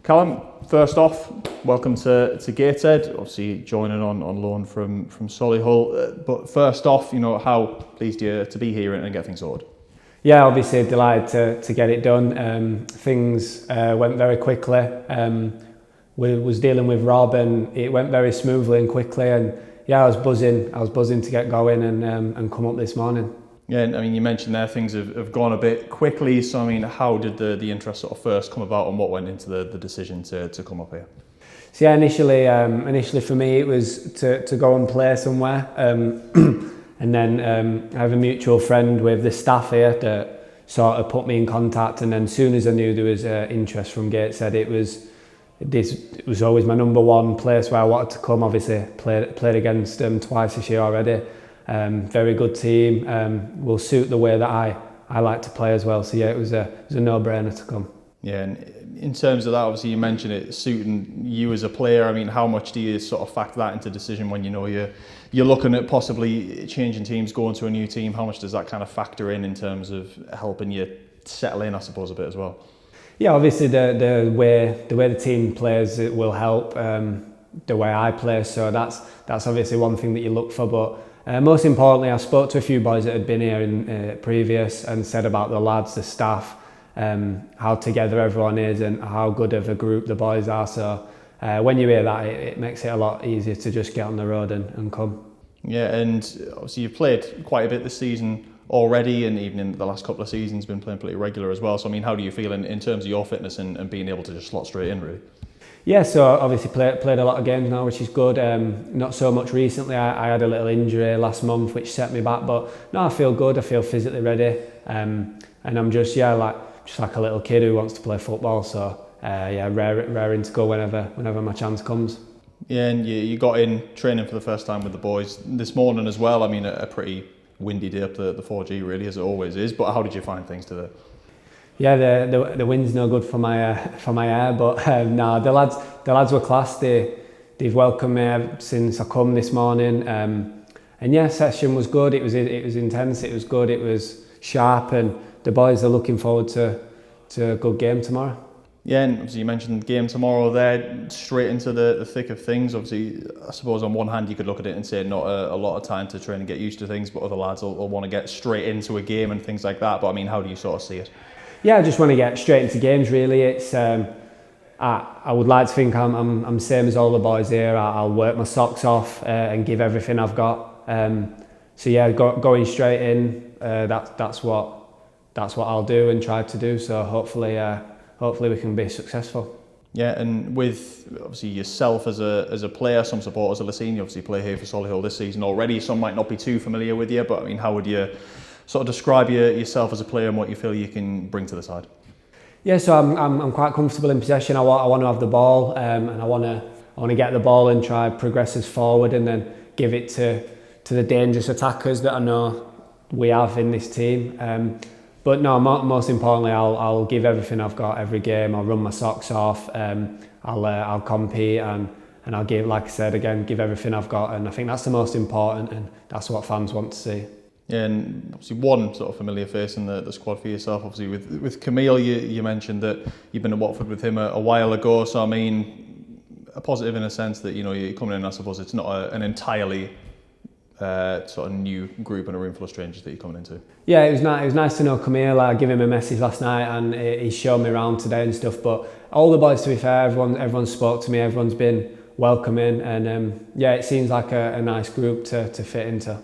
Callum, first off, welcome to Gateshead. Obviously joining on loan from Solihull. But first off, how pleased are you to be here and get things sorted? Yeah, obviously delighted to get it done. Things went very quickly. We was dealing with Rob, and it went very smoothly and quickly. And yeah, I was buzzing to get going and come up this morning. Yeah, and you mentioned there things have gone a bit quickly. So how did the interest sort of first come about, and what went into the decision to come up here? So yeah, initially for me it was to go and play somewhere. And then I have a mutual friend with the staff here that sort of put me in contact, and then as soon as I knew there was interest from Gateshead, it was always my number one place where I wanted to come. Obviously played against them twice this year already. Very good team, will suit the way that I like to play as well. So yeah, it was a no-brainer to come. Yeah, and in terms of that, obviously you mentioned it suiting you as a player. How much do you sort of factor that into decision when you're looking at possibly changing teams, going to a new team? How much does that kind of factor in terms of helping you settle in, I suppose, a bit as well? Yeah, obviously the way the team plays, it will help the way I play. So that's obviously one thing that you look for. But most importantly, I spoke to a few boys that had been here in previous and said about the lads, the staff, how together everyone is and how good of a group the boys are. So when you hear that, it makes it a lot easier to just get on the road and come. Yeah, and obviously you've played quite a bit this season already, and even in the last couple of seasons been playing pretty regular as well. So how do you feel in terms of your fitness and being able to just slot straight in, really? Yeah, so obviously played a lot of games now, which is good. Not so much recently. I had a little injury last month which set me back, but no, I feel good. I feel physically ready, and I'm just like a little kid who wants to play football. So raring to go whenever my chance comes. Yeah, and you got in training for the first time with the boys this morning as well. A pretty windy day up the 4G, really, as it always is. But how did you find things today? Yeah, the wind's no good for my hair, but no, the lads were class. They've welcomed me since I come this morning, and yeah, session was good. It was intense. It was good. It was sharp, and the boys are looking forward to a good game tomorrow. Yeah, and obviously you mentioned the game tomorrow there, straight into the thick of things. Obviously, I suppose on one hand you could look at it and say not a lot of time to train and get used to things, but other lads will want to get straight into a game and things like that. But how do you sort of see it? Yeah, I just want to get straight into games, really. It's I would like to think I'm same as all the boys here. I'll work my socks off and give everything I've got. So yeah, going straight in, that's what I'll do and try to do. So hopefully we can be successful. Yeah, and with obviously yourself as a player, some supporters will have seen you obviously play here for Solihull this season already. Some might not be too familiar with you, but how would you sort of describe yourself as a player and what you feel you can bring to the side? Yeah, so I'm quite comfortable in possession. I want to have the ball, and I want to get the ball and try progress us forward, and then give it to the dangerous attackers that I know we have in this team. But no, most importantly, I'll give everything I've got every game. I'll run my socks off. I'll compete and I'll give, like I said again, give everything I've got. And I think that's the most important, and that's what fans want to see. Yeah, and obviously one sort of familiar face in the squad for yourself, obviously with Camille, you mentioned that you've been at Watford with him a while ago. So a positive in a sense that you're coming in. I suppose it's not an entirely sort of new group and a room full of strangers that you're coming into. Yeah, it was nice to know Camille. I gave him a message last night, and he showed me around today and stuff. But all the boys, to be fair, everyone spoke to me. Everyone's been welcoming, and it seems like a nice group to fit into.